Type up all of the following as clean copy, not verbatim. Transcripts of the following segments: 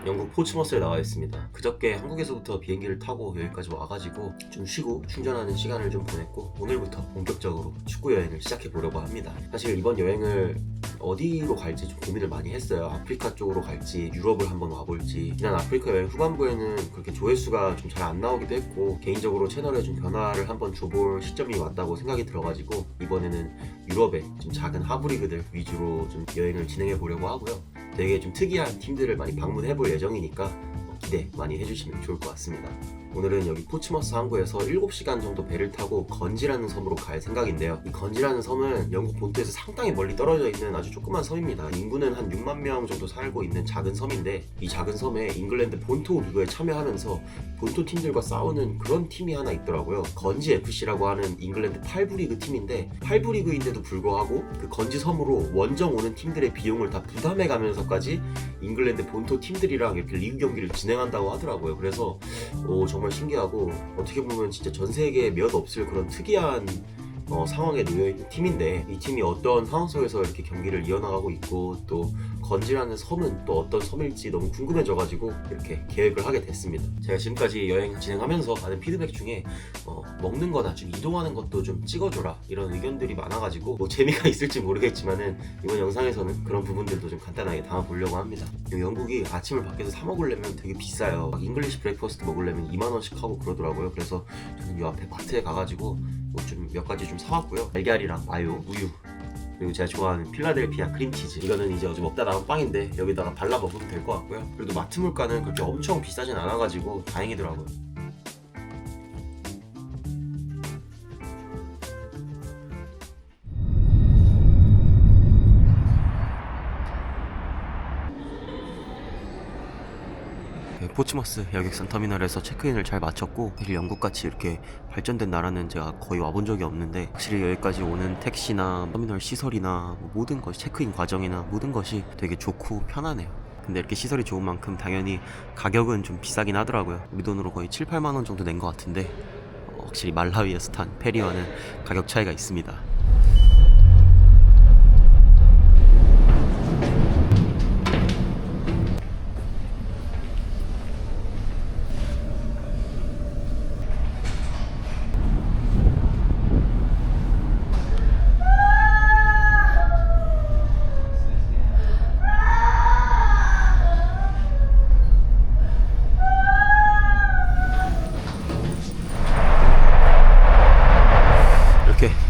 영국 포츠머스에 나와 있습니다. 그저께 한국에서부터 비행기를 타고 여기까지 와가지고 좀 쉬고 충전하는 시간을 좀 보냈고 오늘부터 본격적으로 축구 여행을 시작해 보려고 합니다. 사실 이번 여행을 어디로 갈지 좀 고민을 많이 했어요. 아프리카 쪽으로 갈지 유럽을 한번 와볼지. 지난 아프리카 여행 후반부에는 그렇게 조회수가 좀 잘 안 나오기도 했고 개인적으로 채널에 좀 변화를 한번 줘볼 시점이 왔다고 생각이 들어가지고 이번에는 유럽의 좀 작은 하브리그들 위주로 좀 여행을 진행해 보려고 하고요. 되게 좀 특이한 팀들을 많이 방문해 볼 예정이니까 기대 많이 해주시면 좋을 것 같습니다. 오늘은 여기 포츠머스 항구에서 7시간 정도 배를 타고 건지라는 섬으로 갈 생각인데요. 이 건지라는 섬은 영국 본토에서 상당히 멀리 떨어져 있는 아주 조그만 섬입니다. 인구는 한 6만 명 정도 살고 있는 작은 섬인데 이 작은 섬에 잉글랜드 본토 리그에 참여하면서 본토 팀들과 싸우는 그런 팀이 하나 있더라고요. 건지 FC라고 하는 잉글랜드 8부 리그 팀인데 8부 리그인데도 불구하고 그 건지 섬으로 원정 오는 팀들의 비용을 다 부담해 가면서까지 잉글랜드 본토 팀들이랑 이렇게 리그 경기를 진행한다고 하더라고요. 그래서 정말 신기하고 어떻게 보면 진짜 전 세계에 몇 없을 그런 특이한 상황에 놓여있는 팀인데 이 팀이 어떤 상황 속에서 이렇게 경기를 이어나가고 있고 또 건지라는 섬은 또 어떤 섬일지 너무 궁금해져가지고 이렇게 계획을 하게 됐습니다. 제가 지금까지 여행 진행하면서 받은 피드백 중에 먹는 거나 좀 이동하는 것도 좀 찍어줘라 이런 의견들이 많아가지고 뭐 재미가 있을지 모르겠지만은 이번 영상에서는 그런 부분들도 좀 간단하게 담아보려고 합니다. 영국이 아침을 밖에서 사 먹으려면 되게 비싸요. 막 잉글리시 브레이크퍼스트 먹으려면 2만원씩 하고 그러더라고요. 그래서 저는 이 앞에 마트에 가가지고 뭐 좀 몇 가지 좀 사왔고요. 달걀이랑 마요, 우유, 그리고 제가 좋아하는 필라델피아 크림치즈. 이거는 이제 어제 먹다 남은 빵인데 여기다가 발라 먹으면 될 것 같고요. 그래도 마트 물가는 그렇게 엄청 비싸진 않아가지고 다행이더라고요. 포츠머스 여객선 터미널에서 체크인을 잘 마쳤고 사실 영국같이 이렇게 발전된 나라는 제가 거의 와본 적이 없는데 확실히 여기까지 오는 택시나 터미널 시설이나 모든 것이 체크인 과정이나 모든 것이 되게 좋고 편하네요. 근데 이렇게 시설이 좋은 만큼 당연히 가격은 좀 비싸긴 하더라고요. 우리 돈으로 거의 7, 8만원 정도 낸 것 같은데 확실히 말라위에서 탄 페리와는 가격 차이가 있습니다.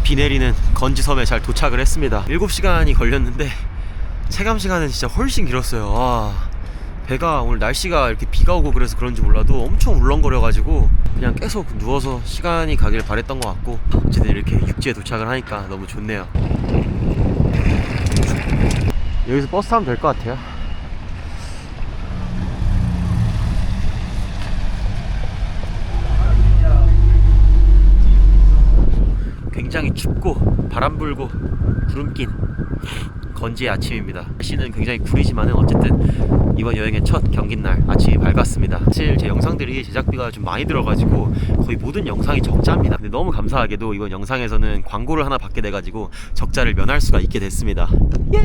비 내리는 건지섬에 잘 도착을 했습니다. 7시간이 걸렸는데 체감시간은 진짜 훨씬 길었어요. 와, 배가 오늘 날씨가 이렇게 비가 오고 그래서 그런지 몰라도 엄청 울렁거려가지고 그냥 계속 누워서 시간이 가길 바랬던 것 같고 어쨌든 이렇게 육지에 도착을 하니까 너무 좋네요. 여기서 버스 타면 될 것 같아요. 굉장히 춥고 바람 불고 구름 낀 건지의 아침입니다. 날씨는 굉장히 구리지만은 어쨌든 이번 여행의 첫 경기날 아침이 밝았습니다. 사실 제 영상들이 제작비가 좀 많이 들어가지고 거의 모든 영상이 적자입니다. 근데 너무 감사하게도 이번 영상에서는 광고를 하나 받게 돼가지고 적자를 면할 수가 있게 됐습니다. 예!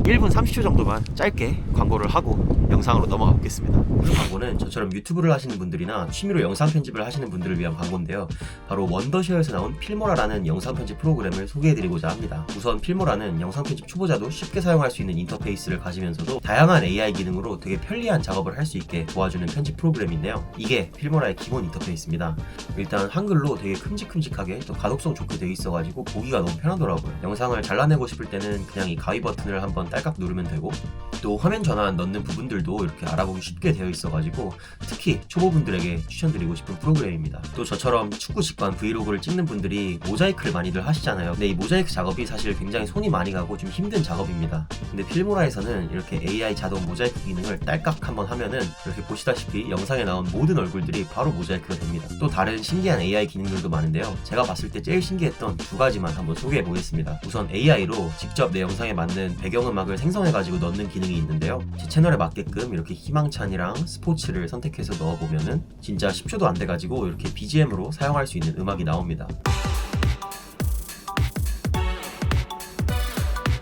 1분 30초 정도만 짧게 광고를 하고 영상으로 넘어가 보겠습니다. 이 광고는 저처럼 유튜브를 하시는 분들이나 취미로 영상 편집을 하시는 분들을 위한 광고인데요. 바로 원더쉐어에서 나온 필모라라는 영상 편집 프로그램을 소개해드리고자 합니다. 우선 필모라는 영상 편집 초보자도 쉽게 사용할 수 있는 인터페이스를 가지면서도 다양한 AI 기능으로 되게 편리한 작업을 할 수 있게 도와주는 편집 프로그램인데요. 이게 필모라의 기본 인터페이스입니다. 일단 한글로 되게 큼직큼직하게 또 가독성 좋게 되어 있어가지고 보기가 너무 편하더라고요. 영상을 잘라내고 싶을 때는 그냥 이 가위 버튼을 한번 딸깍 누르면 되고 또 화면 전환 넣는 부분들도 이렇게 알아보기 쉽게 되어 있어가지고 특히 초보분들에게 추천드리고 싶은 프로그램입니다. 또 저처럼 축구 직관 브이로그를 찍는 분들이 모자이크를 많이들 하시잖아요. 근데 이 모자이크 작업이 사실 굉장히 손이 많이 가고 좀 힘든 작업입니다. 근데 필모라에서는 이렇게 AI 자동 모자이크 기능을 딸깍 한번 하면은 이렇게 보시다시피 영상에 나온 모든 얼굴들이 바로 모자이크가 됩니다. 또 다른 신기한 AI 기능들도 많은데요. 제가 봤을 때 제일 신기했던 두 가지만 한번 소개해 보겠습니다. 우선 AI로 직접 내 영상에 맞는 배경음악을 생성해가지고 넣는 기능이 있는데요. 제 채널에 맞게끔 이렇게 희망찬이랑 스포츠를 선택해서 넣어보면은 진짜 10초도 안 돼가지고 이렇게 BGM으로 사용할 수 있는 음악이 나옵니다.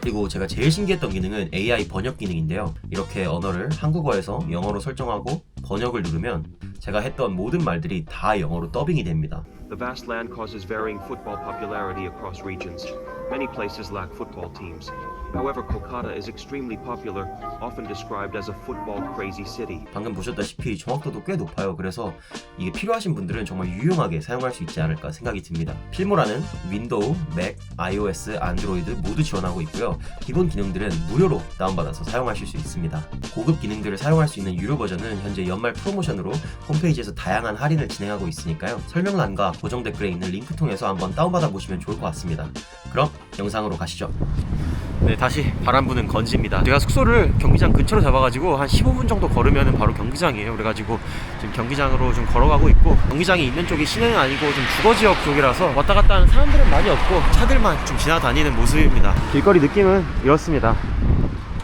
그리고 제가 제일 신기했던 기능은 AI 번역 기능인데요. 이렇게 언어를 한국어에서 영어로 설정하고 번역을 누르면 제가 했던 모든 말들이 다 영어로 더빙이 됩니다. The vast land causes varying football popularity across regions. Many places lack football teams. However, Kolkata is extremely popular, often described as a football crazy city. 방금 보셨다시피 정확도도 꽤 높아요. 그래서 이게 필요하신 분들은 정말 유용하게 사용할 수 있지 않을까 생각이 듭니다. 필모라는 윈도우, 맥, iOS, 안드로이드 모두 지원하고 있고요. 기본 기능들은 무료로 다운받아서 사용하실 수 있습니다. 고급 기능들을 사용할 수 있는 유료 버전은 현재 연말 프로모션으로 홈페이지에서 다양한 할인을 진행하고 있으니까요. 설명란과 고정 댓글에 있는 링크 통해서 한번 다운받아 보시면 좋을 것 같습니다. 그럼 영상으로 가시죠. 네, 다시 바람 부는 건지입니다. 제가 숙소를 경기장 근처로 잡아가지고 한 15분 정도 걸으면 바로 경기장이에요. 그래가지고 지금 경기장으로 좀 걸어가고 있고, 경기장이 있는 쪽이 시내는 아니고 좀 주거지역 쪽이라서 왔다 갔다 하는 사람들은 많이 없고 차들만 좀 지나다니는 모습입니다. 길거리 느낌은 이렇습니다.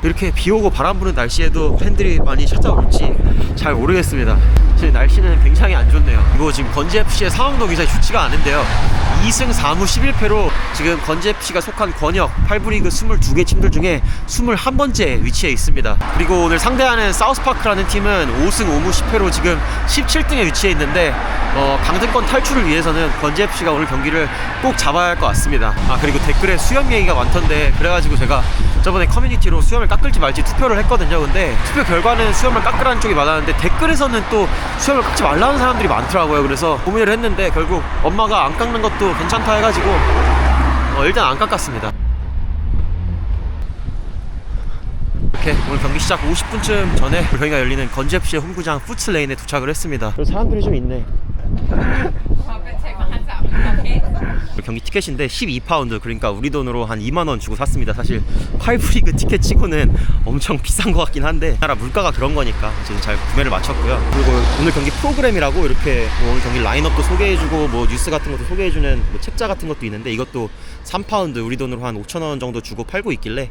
이렇게 비 오고 바람 부는 날씨에도 팬들이 많이 찾아올지 잘 모르겠습니다. 지금 날씨는 굉장히 안 좋네요. 그리고 지금 건지FC의 상황도 굉장히 좋지가 않은데요. 2승 4무 11패로 지금 건지FC가 속한 권역 8부 리그 22개 팀들 중에 21번째 위치에 있습니다. 그리고 오늘 상대하는 사우스파크라는 팀은 5승 5무 10패로 지금 17등에 위치해 있는데 강등권 탈출을 위해서는 건지FC가 오늘 경기를 꼭 잡아야 할 것 같습니다. 그리고 댓글에 수염 얘기가 많던데, 그래가지고 제가 저번에 커뮤니티로 수염을 깎을지 말지 투표를 했거든요. 근데 투표 결과는 수염을 깎으라는 쪽이 많았는데 댓글에서는 또 수염을 깎지 말라는 사람들이 많더라고요. 그래서 고민을 했는데 결국 엄마가 안 깎는 것도 괜찮다 해가지고 일단 안 깎았습니다. 이렇게 오늘 경기 시작 50분쯤 전에 경기가 열리는 건지FC의 홈구장 푸츠레인에 도착을 했습니다. 사람들이 좀 있네. 경기 티켓인데 12파운드, 그러니까 우리 돈으로 한 2만원 주고 샀습니다. 사실 5리그 티켓 치고는 엄청 비싼 것 같긴 한데 나라 물가가 그런 거니까 지금 잘 구매를 마쳤고요. 그리고 오늘 경기 프로그램이라고 이렇게 오늘 경기 라인업도 소개해주고 뉴스 같은 것도 소개해주는 책자 같은 것도 있는데, 이것도 3파운드 우리 돈으로 한 5천원 정도 주고 팔고 있길래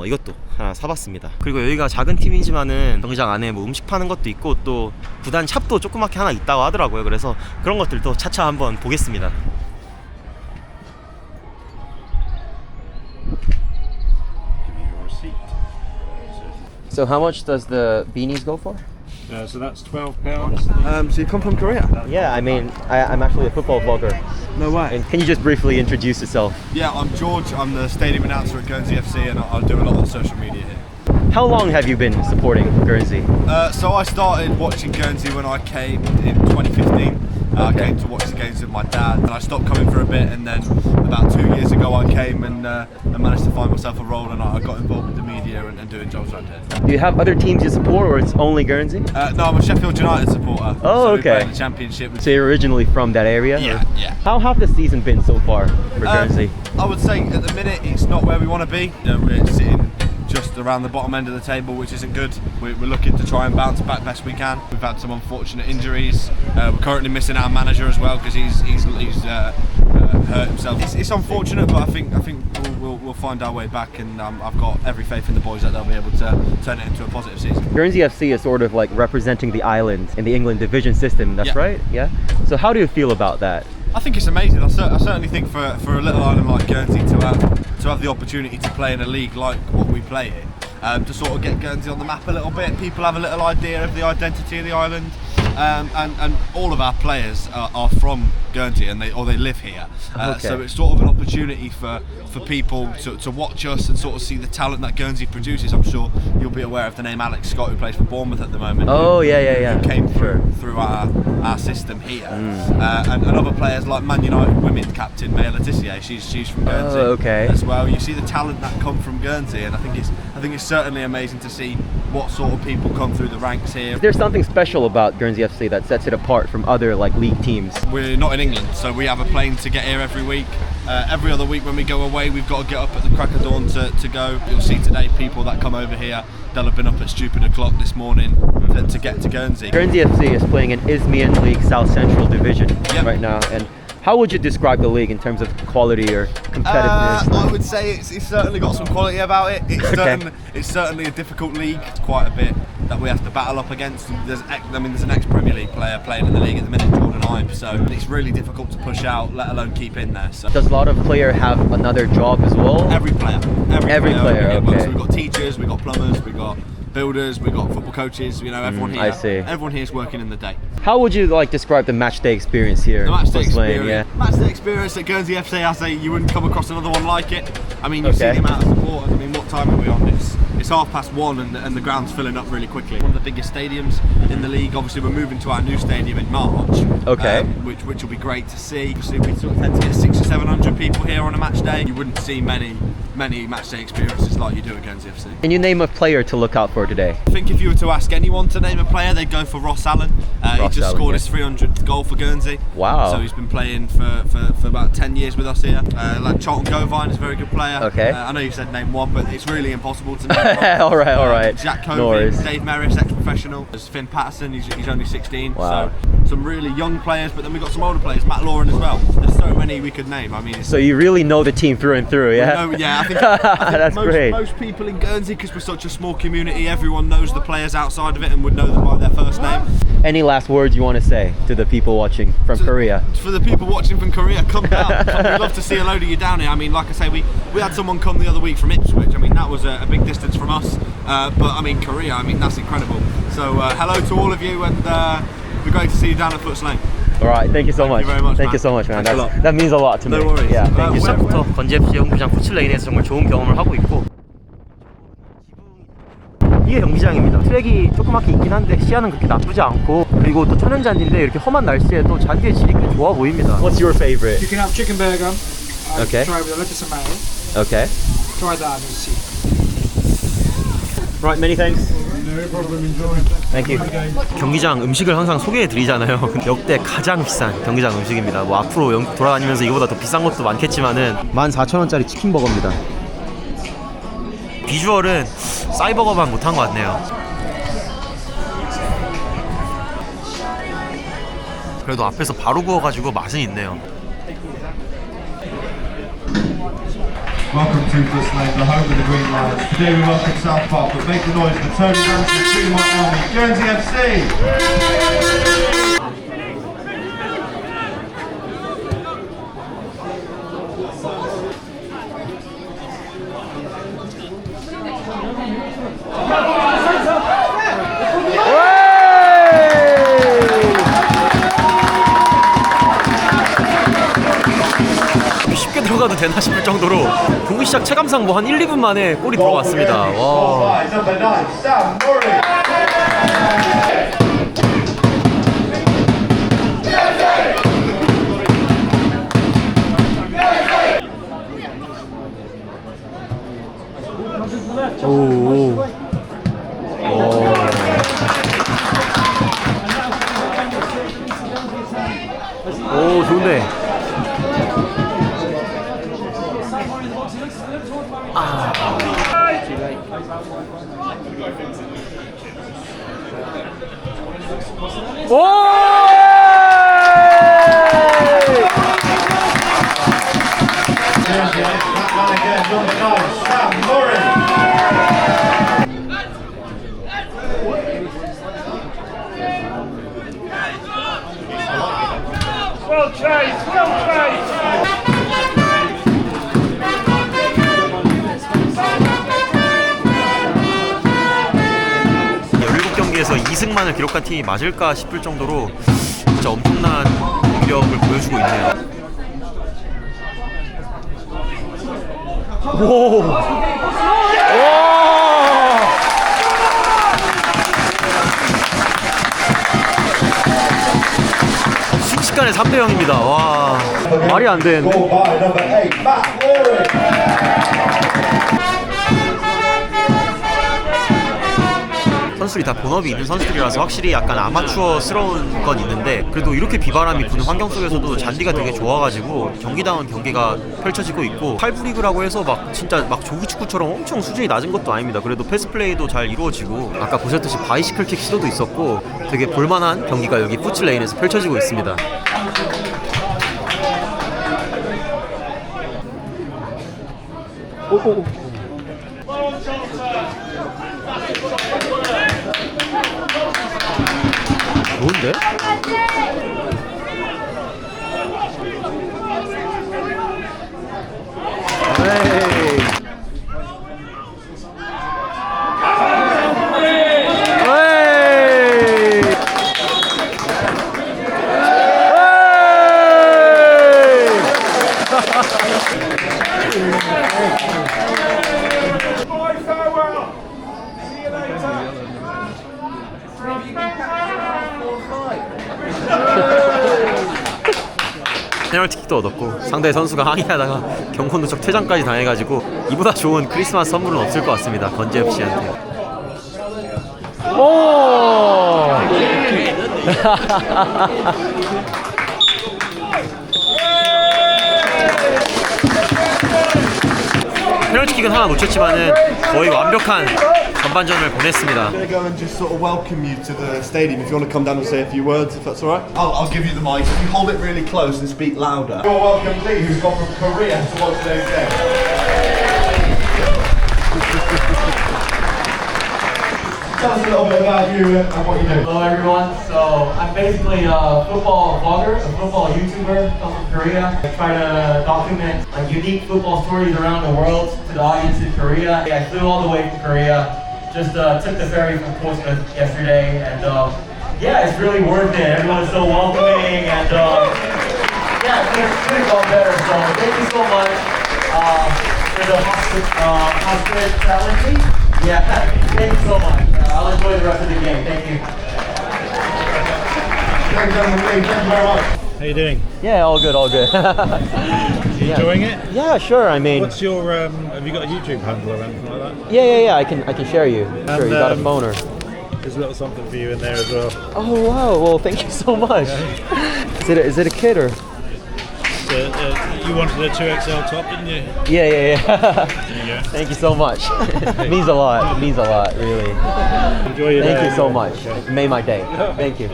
이것도 하나 사봤습니다. 그리고 여기가 작은 팀이지만은 경기장 안에 음식 파는 것도 있고 또 구단 샵도 조그맣게 하나 있다고 하더라고요. 그래서 그런 것들도 차차 한번 보겠습니다. So how much does the beanies go for? So that's £12. So you come from Korea? Yeah, I mean, I'm actually a football vlogger. No way. And can you just briefly introduce yourself? Yeah, I'm George. I'm the stadium announcer at Guernsey FC, and I do a lot on social media here. How long have you been supporting Guernsey? So I started watching Guernsey when I came in 2015. I came to watch the games with my dad, and I stopped coming for a bit, and then about 2 years ago I came and managed to find myself a role, and I got involved with the media and doing jobs around here. Do you have other teams you support, or it's only Guernsey? No, I'm a Sheffield United supporter. Oh, so okay. We play in the Championship. So you're originally from that area? Yeah, or? yeah. How have the season been so far for Guernsey? I would say at the minute it's not where we want to be. We're sitting just around the bottom end of the table, which isn't good. We're looking to try and bounce back best we can. We've had some unfortunate injuries. We're currently missing our manager as well because he's hurt himself. It's unfortunate, but I think we'll find our way back, and I've got every faith in the boys that they'll be able to turn it into a positive season. Guernsey FC is sort of like representing the island in the England division system, that's Yeah. right? Yeah. So how do you feel about that? I think it's amazing. I certainly think for a little island like Guernsey to have the opportunity to play in a league like what we play in, to sort of get Guernsey on the map a little bit. People have a little idea of the identity of the island, and all of our players are from Guernsey and they live here. Okay. So it's sort of an opportunity for people to watch us and sort of see the talent that Guernsey produces. I'm sure you'll be aware of the name Alex Scott, who plays for Bournemouth at the moment. Oh, yeah. Who came through our system here, and other players like Man United women's captain Maya Letitia. She's from Guernsey okay. as well. You see the talent that come from Guernsey, and I think it's certainly amazing to see what sort of people come through the ranks here. Is there something special about Guernsey FC that sets it apart from other like league teams? We're not in England, so we have a plane to get here every week. Every other week when we go away, we've got to get up at the crack of dawn to go. You'll see today people that come over here, they'll have been up at stupid o'clock this morning to get to Guernsey. Guernsey FC is playing in Isthmian League South Central Division right now, and how would you describe the league in terms of quality or competitiveness? I would say it's certainly got some quality about it. It's certainly a difficult league. It's quite a bit that we have to battle up against. There's an ex-Premier League player playing in the league at the minute, Jordan Ibe, so it's really difficult to push out, let alone keep in there. So Does a lot of player have another job as well? every player, Every player, yeah, okay. So we've got teachers, we've got plumbers, we've got builders, we've got football coaches. You know, everyone here. I see. Everyone here is working in the day. How would you like describe the match day experience here? The match day West Lane, experience. Match day experience at Guernsey FC, I say you wouldn't come across another one like it. I mean, you see Okay. the amount of supporters. I mean, what time are we on? It's 1:30 and the ground's filling up really quickly. One of the biggest stadiums in the league. Obviously, we're moving to our new stadium in March. Okay. Which will be great to see. Obviously, we sort of tend to get 600 or 700 people here on a match day. You wouldn't see many match day experiences like you do at Guernsey FC. Can you name a player to look out for today? I think if you were to ask anyone to name a player, they'd go for Ross Allen. He Ross just Allen, scored yeah. his 300th goal for Guernsey. Wow. So he's been playing for about 10 years with us here. Like Charlton Govine is a very good player. Okay. I know you said name one, but it's really impossible to name one. all right. Jack No Covey, worries. Dave Merris, ex-professional. There's Finn Patterson, he's only 16. Wow. So some really young players, but then we've got some older players. Matt Lauren as well. There's so many we could name. I mean, it's So you really know the team through and through, yeah? I think That's great. most people in Guernsey, because we're such a small community, everyone knows the players outside of it and would know them by their first name. Any last words you want to say to the people watching from Korea? For the people watching from Korea, come down. We'd love to see a load of you down here. I mean, like I say, we had someone come the other week from Ipswich. I mean, that was a big distance from us. But I mean, Korea, I mean, that's incredible. So hello to all of you, and it'd be great to see you down at Foots Lane. All right, thank you so much. you very much, Thank man. you so much, man. Thanks a lot. That means a lot to me. No worries. Yeah, thank you so much. 시작부터 건재FC 연구장 푸칠레인에서 정말 좋은 경험을 하고 있고 이게 경기장입니다. 트랙이 조그맣게 있긴 한데 시야는 그렇게 나쁘지 않고 그리고 또 천연잔디인데 이렇게 험한 날씨에 또 잔디의 질이 꽤 좋아 보입니다. What's your favorite? You can have chicken burger. Okay. Try with a lettuce and mayo. Okay. Try that and see. Right, many thanks. No problem. Enjoy. Thank you. 경기장 음식을 항상 소개해 드리잖아요. 역대 가장 비싼 경기장 음식입니다. 뭐 앞으로 돌아다니면서 이거보다 더 비싼 것도 많겠지만은 14,000원짜리 치킨 버거입니다. 비주얼은 싸이버거만 못한 것 같네요. 그래도 앞에서 바로 구워가지고 맛은 있네요. Welcome to Foots Lane, the home of the Green Lions. Today we welcome South Park, but make the noise for Tony Ransom, Green White Army, Guernsey FC! 쉽게 들어가도 되나 싶을 정도로 경기 시작 체감상 뭐 한 1, 2분 만에 골이 들어갔습니다. 와. Number 9, Sam Murray! 오, 좋은데. Guernsey, back line again, number 9, Sam Murray! 열일곱 경기에서 2승만을 기록한 팀이 맞을까 싶을 정도로 진짜 엄청난 공격을 보여주고 있네요. 순식간에 3대 0입니다. 와, 말이 안 되는데. Scored by number 8, Matt Lauren! 선수들이 다 본업이 있는 선수들이라서 확실히 약간 아마추어스러운 건 있는데 그래도 이렇게 비바람이 부는 환경 속에서도 잔디가 되게 좋아가지고 경기다운 경기가 펼쳐지고 있고 8부 리그라고 해서 막 진짜 막 조기축구처럼 엄청 수준이 낮은 것도 아닙니다. 그래도 패스플레이도 잘 이루어지고 아까 보셨듯이 바이시클킥 시도도 있었고 되게 볼만한 경기가 여기 푸츠 레인에서 펼쳐지고 있습니다. 좋은데? 페널티킥도 얻었고 상대 선수가 항의하다가 경고 누적 퇴장까지 당해가지고 이보다 좋은 크리스마스 선물은 없을 것 같습니다. 건지 FC한테. 오! 페널티킥은 하나 놓쳤지만은 거의 완벽한 전반전을 보냈습니다. I'm going to go and just sort of welcome you to the stadium if you want to come down and say a few words, if that's all right. I'll give you the mic. If you hold it really close and speak louder. You're welcome, Lee, who's gone from Korea to watch today's game. Tell us a little bit about you and what you do. Hello everyone, so I'm basically a football vlogger, a football YouTuber, I'm from Korea. I try to document like unique football stories around the world to the audience in Korea. I flew all the way from Korea, just took the ferry from Portsmouth yesterday, and yeah, it's really worth it. Everyone is so welcoming, and yeah, it couldn't go better, so thank you so much for the hospitality. Yeah, thank you so much. I'll enjoy the rest of the game. Thank you. Thank you very much. How you doing? Yeah, all good, all good. You enjoying it? Yeah, sure. I mean, What's your have you got a YouTube handle or anything like that? yeah. I can share you. Sure, you got a And, phoner. There's a little something for you in there as well. Oh wow! Well, thank you so much. Is it a kid or? So, you wanted a 2XL top, didn't you? Yeah. There you go. Thank you so much. It means a lot. It means a lot, really. Enjoy your Thank day. you so much. It made my day. Thank you.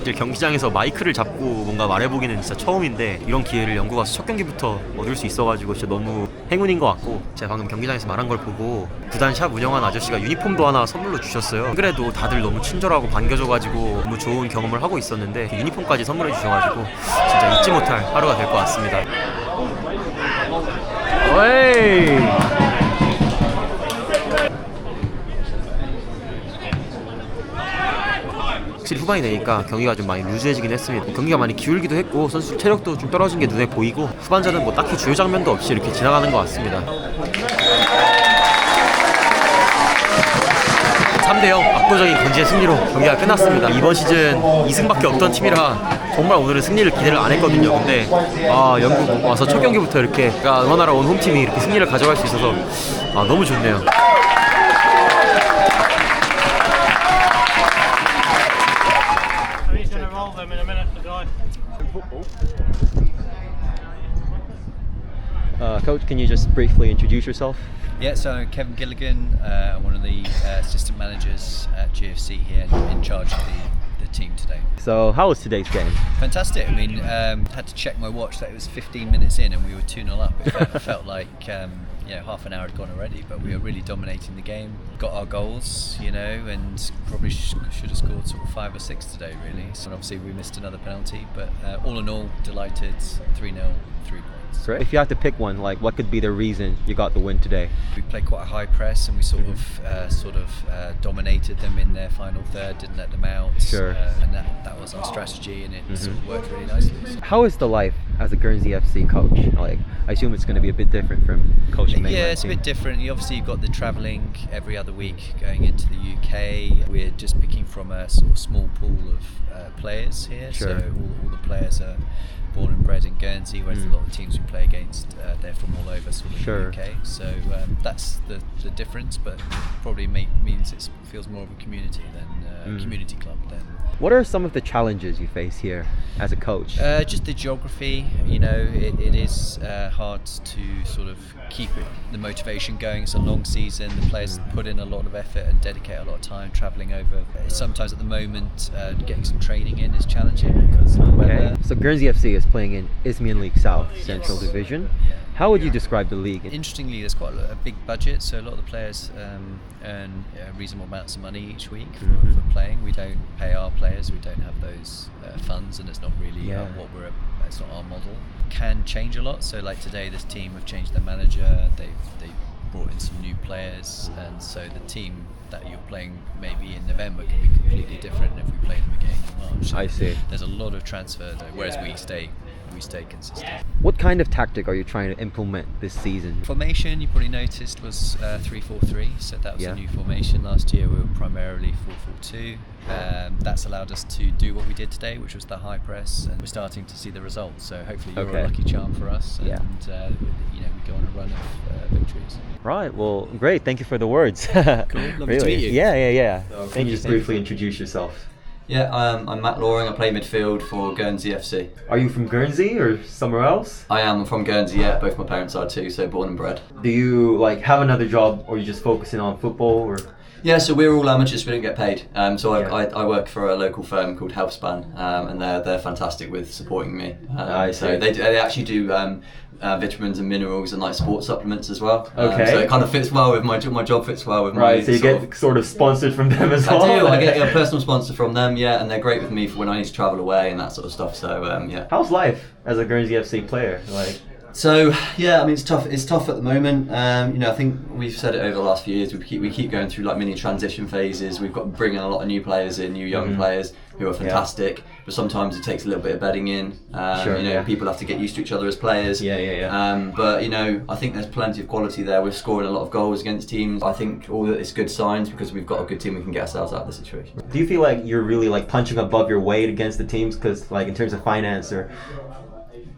경기장에서 마이크를 잡고 뭔가 말해보기는 진짜 처음인데 이런 기회를 영국 와서 첫 경기부터 얻을 수 있어가지고 진짜 너무 행운인 것 같고 제가 방금 경기장에서 말한 걸 보고 구단 샵 운영한 아저씨가 유니폼도 하나 선물로 주셨어요. 안 그래도 다들 너무 친절하고 반겨줘가지고 너무 좋은 경험을 하고 있었는데 유니폼까지 선물해 주셔가지고 진짜 잊지 못할 하루가 될 것 같습니다. Hey! 확실히 후반이 되니까 경기가 좀 많이 루즈해지긴 했습니다. 경기가 많이 기울기도 했고 선수 체력도 좀 떨어진 게 눈에 보이고 후반전은 뭐 딱히 주요 장면도 없이 이렇게 지나가는 것 같습니다. 3대0 압도적인 건지의 승리로 경기가 끝났습니다. 이번 시즌 2승밖에 없던 팀이라 정말 오늘은 승리를 기대를 안 했거든요. 근데 영국 와서 첫 경기부터 이렇게 응원하러 온 홈팀이 이렇게 승리를 가져갈 수 있어서 너무 좋네요. He's going to roll them in a minute, the guy. Coach, can you just briefly introduce yourself? Yeah, so I'm Kevin Gilligan, one of the assistant managers at GFC here, in charge of the team today. So, how was today's game? Fantastic. I mean, had to check my watch that it was 15 minutes in and we were 2-0 up. It felt like half an hour had gone already, but we were really dominating the game. Got our goals, and probably should have scored sort of 5 or 6 today, really. So obviously we missed another penalty, but all in all, delighted. 3-0, 3 points. Great. If you have to pick one, like what could be the reason you got the win today? We played quite a high press and we sort of dominated them in their final third, didn't let them out. Sure. And that was our strategy, and it sort of worked really nicely. How is the life as a Guernsey FC coach? Like, I assume it's going to be a bit different from coaching mainland Yeah, it's a team. bit different. Obviously, you've got the travelling every other week going into the UK. We're just picking from a sort of small pool of players here. Sure. So all the players are born and bred in Guernsey, whereas a lot of the teams we play against, they're from all over sort of Sure. the UK. So that's the difference, but probably means it feels more of a community than a community club than. What are some of the challenges you face here as a coach? Just the geography, it is hard to sort of keep the motivation going. It's a long season. The players put in a lot of effort and dedicate a lot of time travelling over. Sometimes at the moment, getting some training in is challenging because of the weather. So Guernsey FC is playing in Isthmian League South, Central Division. Yeah. How would you describe the league? Interestingly, there's quite a big budget, so a lot of the players earn reasonable amounts of money each week for playing. We don't pay our players, we don't have those funds, and it's not really it's not our model. Can change a lot. So like today, this team have changed their manager. They brought in some new players, and so the team that you're playing maybe in November can be completely different if we play them again in March. So I see. There's a lot of transfer though, whereas we stay consistent. What kind of tactic are you trying to implement this season? Formation, you probably noticed, was 3-4-3, so that was a new formation. Last year we were primarily 4-4-2. That's allowed us to do what we did today, which was the high press, and we're starting to see the results. So hopefully you're a lucky charm for us, and we go on a run of victories. Right, well, great. Thank you for the words. Cool, lovely to meet you. Yeah. Can you just briefly introduce yourself? Yeah, I'm Matt Loring. I play midfield for Guernsey FC. Are you from Guernsey or somewhere else? I am. I'm from Guernsey, yeah. Both my parents are too, so born and bred. Do you have another job, or are you just focusing on football? Or Yeah, so we're all amateurs. We don't get paid. I work for a local firm called Healthspan, and they're fantastic with supporting me. I see. So they actually do vitamins and minerals and sports supplements as well. Okay. So it kind of fits well with my job. Fits well with my. Right. So you get sort of sponsored from them as well. I do. I get a personal sponsor from them, yeah, and they're great with me for when I need to travel away and that sort of stuff. So yeah. How's life as a Guernsey FC player? So yeah, I mean it's tough. It's tough at the moment. I think we've said it over the last few years. We keep going through mini transition phases. We've got to bring in a lot of new players in, new young players who are fantastic. But sometimes it takes a little bit of bedding in. People have to get used to each other as players. But I think there's plenty of quality there. We're scoring a lot of goals against teams. I think all that is good signs because we've got a good team. We can get ourselves out of the situation. Do you feel like you're really punching above your weight against the teams? Because in terms of finance or.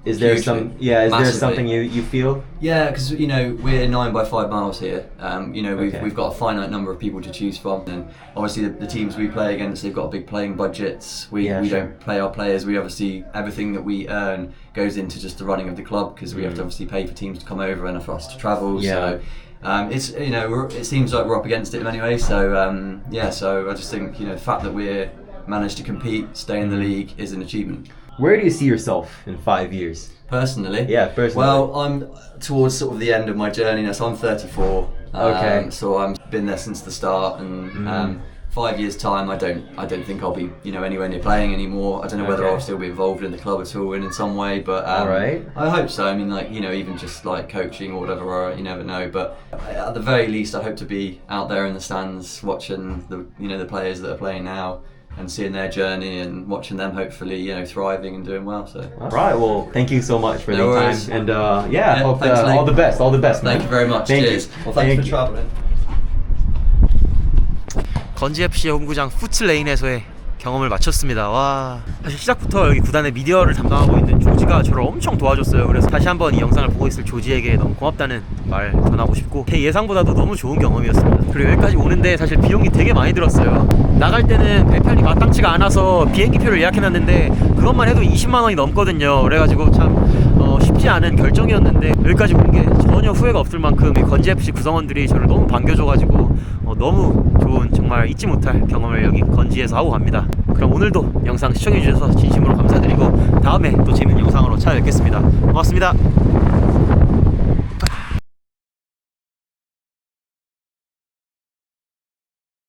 Is there something you feel? Yeah, because we're 9 by 5 miles here. We've got a finite number of people to choose from, and obviously the teams we play against, they've got big playing budgets. We don't play our players. We obviously everything that we earn goes into just the running of the club because we have to obviously pay for teams to come over and for us to travel. So it's it seems like we're up against it in many ways. So so I just think the fact that we're managed to compete, stay in the league is an achievement. Where do you see yourself in 5 years? Personally? Yeah, personally. Well, I'm towards sort of the end of my journey now, so I'm 34. Okay. So I've been there since the start, and 5 years' time, I don't think I'll be anywhere near playing anymore. I don't know whether I'll still be involved in the club at all in some way, but I hope so. I mean, even just coaching or whatever, you never know. But at the very least, I hope to be out there in the stands watching the players that are playing now. And seeing their journey and watching them hopefully thriving and doing well. So. All right. Well, thank you so much for the time, and hope thanks, all the best. All the best. Thank you very much. Cheers. Well, thanks for traveling. 건지 FC의 홈구장 푸츠레인에서의 경험을 마쳤습니다. 와, 사실 시작부터 여기 구단의 미디어를 담당하고 있는 조지가 저를 엄청 도와줬어요. 그래서 다시 한번 이 영상을 보고 있을 조지에게 너무 고맙다는 말 전하고 싶고, 제 예상보다도 너무 좋은 경험이었습니다. 그리고 여기까지 오는데 사실 비용이 되게 많이 들었어요. 나갈 때는 배편이 마땅치가 않아서 비행기표를 예약해놨는데 그것만 해도 20만 원이 넘거든요. 그래가지고 참 쉽지 않은 결정이었는데 여기까지 온 게 전혀 후회가 없을 만큼 이 건지 FC 구성원들이 저를 너무 반겨줘가지고 너무 좋은, 정말 잊지 못할 경험을 여기 건지에서 하고 갑니다. 그럼 오늘도 영상 시청해주셔서 진심으로 감사드리고 다음에 또 재밌는 영상으로 찾아뵙겠습니다. 고맙습니다.